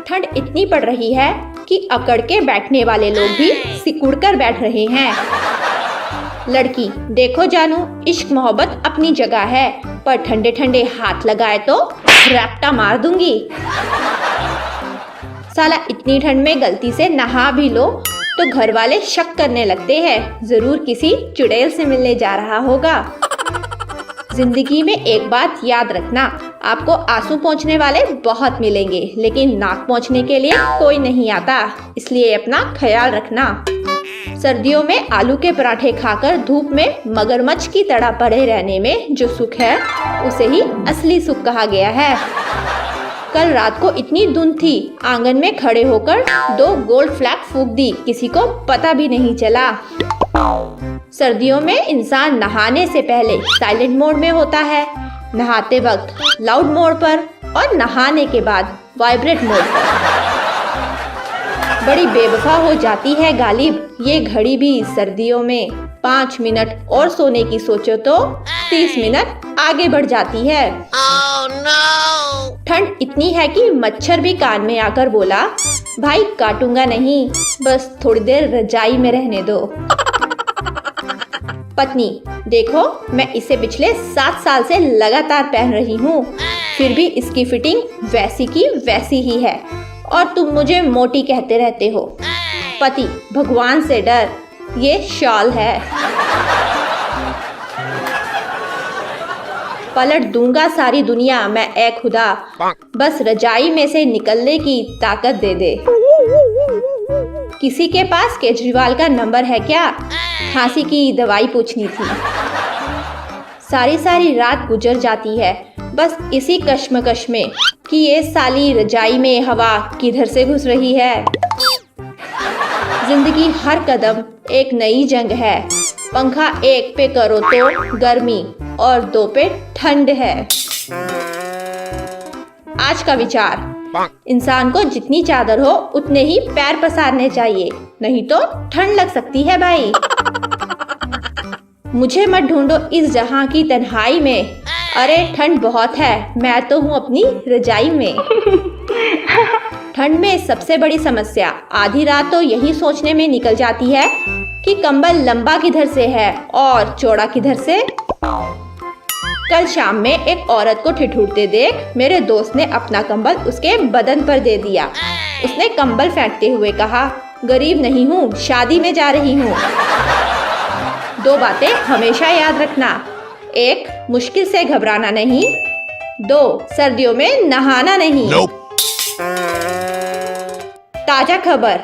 ठंड इतनी पड़ रही है कि अकड़ के बैठने वाले लोग भी सिकुड़ कर बैठ रहे हैं। लड़की, देखो जानू, इश्क मोहब्बत अपनी जगह है, पर ठंडे ठंडे हाथ लगाए तो रैप्टा मार दूंगी। साला इतनी ठंड में गलती से नहा भी लो तो घर वाले शक करने लगते हैं, जरूर किसी चुड़ैल से मिलने जा रहा होगा। जिंदगी में एक बात याद रखना, आपको आंसू पोंछने वाले बहुत मिलेंगे, लेकिन नाक पोंछने के लिए कोई नहीं आता, इसलिए अपना ख्याल रखना। सर्दियों में आलू के पराठे खाकर धूप में मगरमच्छ की तरह पड़े रहने में जो सुख है, उसे ही असली सुख कहा गया है। कल रात को इतनी धुंध थी, आंगन में खड़े होकर 2 गोल्ड फ्लैग फूंक दी, किसी को पता भी नहीं चला। सर्दियों में इंसान नहाने से पहले साइलेंट मोड में होता है, नहाते वक्त लाउड मोड पर और नहाने के बाद वाइब्रेट मोड पर। बड़ी बेवफा हो जाती है गालिब ये घड़ी भी सर्दियों में। 5 मिनट और सोने की सोचो तो 30 मिनट आगे बढ़ जाती है। Oh, no! ठंड इतनी है कि मच्छर भी कान में आकर बोला, भाई काटूंगा नहीं, बस थोड़ी देर रजाई में रहने दो। पत्नी, देखो मैं इसे पिछले 7 साल से लगातार पहन रही हूँ, फिर भी इसकी फिटिंग वैसी की वैसी ही है और तुम मुझे मोटी कहते रहते हो। पति, भगवान से डर, ये शॉल है। पलट दूंगा सारी दुनिया मैं ए खुदा, बस रजाई में से निकलने की ताकत दे दे। किसी के पास केजरीवाल का नंबर है क्या? खांसी की दवाई पूछनी थी। सारी रात गुजर जाती है बस इसी कश्मकश में कि ये साली रजाई में हवा किधर से घुस रही है। जिंदगी हर कदम एक नई जंग है, पंखा 1 पे करो तो गर्मी और 2 पे ठंड है। आज का विचार, इंसान को जितनी चादर हो उतने ही पैर पसारने चाहिए, नहीं तो ठंड लग सकती है भाई। मुझे मत ढूंढो इस जहां की तन्हाई में, अरे ठंड बहुत है, मैं तो हूँ अपनी रजाई में। ठंड में सबसे बड़ी समस्या आधी रात तो यही सोचने में निकल जाती है कि कंबल लंबा किधर से है और चौड़ा किधर से। कल शाम में एक औरत को ठिठुरते देख मेरे दोस्त ने अपना कंबल उसके बदन पर दे दिया। उसने कंबल फेंकते हुए कहा, गरीब नहीं हूँ, शादी में जा रही हूँ। 2 बातें हमेशा याद रखना, 1 मुश्किल से घबराना नहीं, 2 सर्दियों में नहाना नहीं। ताजा खबर,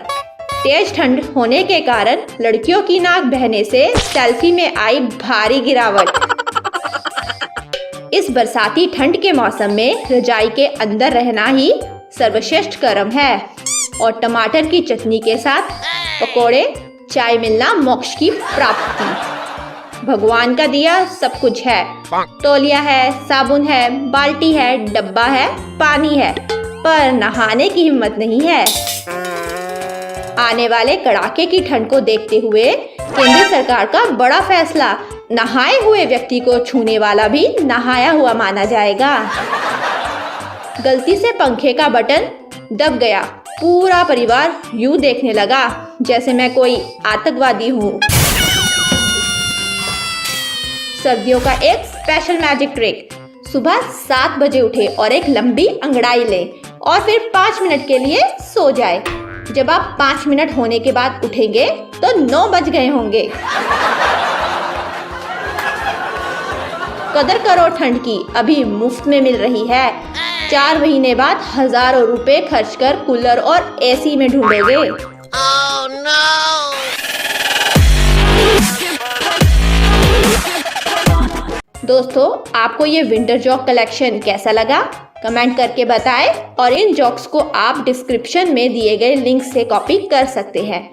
तेज ठंड होने के कारण लड़कियों की नाक बहने से सेल्फी में आई भारी गिरावट। इस बरसाती ठंड के मौसम में रजाई के अंदर रहना ही सर्वश्रेष्ठ कर्म है और टमाटर की चटनी के साथ पकोड़े, चाय मिलना मोक्ष की प्राप्ति। भगवान का दिया सब कुछ है, तौलिया है, साबुन है, बाल्टी है, डब्बा है, पानी है, पर नहाने की हिम्मत नहीं है। आने वाले कड़ाके की ठंड को देखते हुए केंद्र सरकार का बड़ा फैसला, नहाए हुए व्यक्ति को छूने वाला भी नहाया हुआ माना जाएगा। गलती से पंखे का बटन दब गया, पूरा परिवार यूं देखने लगा जैसे मैं कोई आतंकवादी हूँ। सर्दियों का एक स्पेशल मैजिक ट्रिक, सुबह 7 बजे उठे और एक लंबी अंगड़ाई ले और फिर 5 मिनट के लिए सो जाए। जब आप 5 मिनट होने के बाद उठेंगे तो 9 बज गए होंगे। कदर करो ठंड की, अभी मुफ्त में मिल रही है। 4 महीने बाद हजारों रुपए खर्च कर कूलर और एसी में ढूंढोगे। Oh, no! दोस्तों, आपको ये विंटर जॉक कलेक्शन कैसा लगा? कमेंट करके बताएं और इन जॉक्स को आप डिस्क्रिप्शन में दिए गए लिंक से कॉपी कर सकते हैं।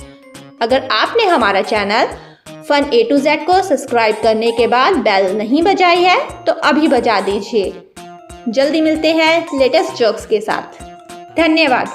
अगर आपने हमारा channel fun A to Z को सब्सक्राइब करने के बाद बेल नहीं बजाई है तो अभी बजा दीजिए। जल्दी मिलते हैं लेटेस्ट जॉक्स के साथ। धन्यवाद।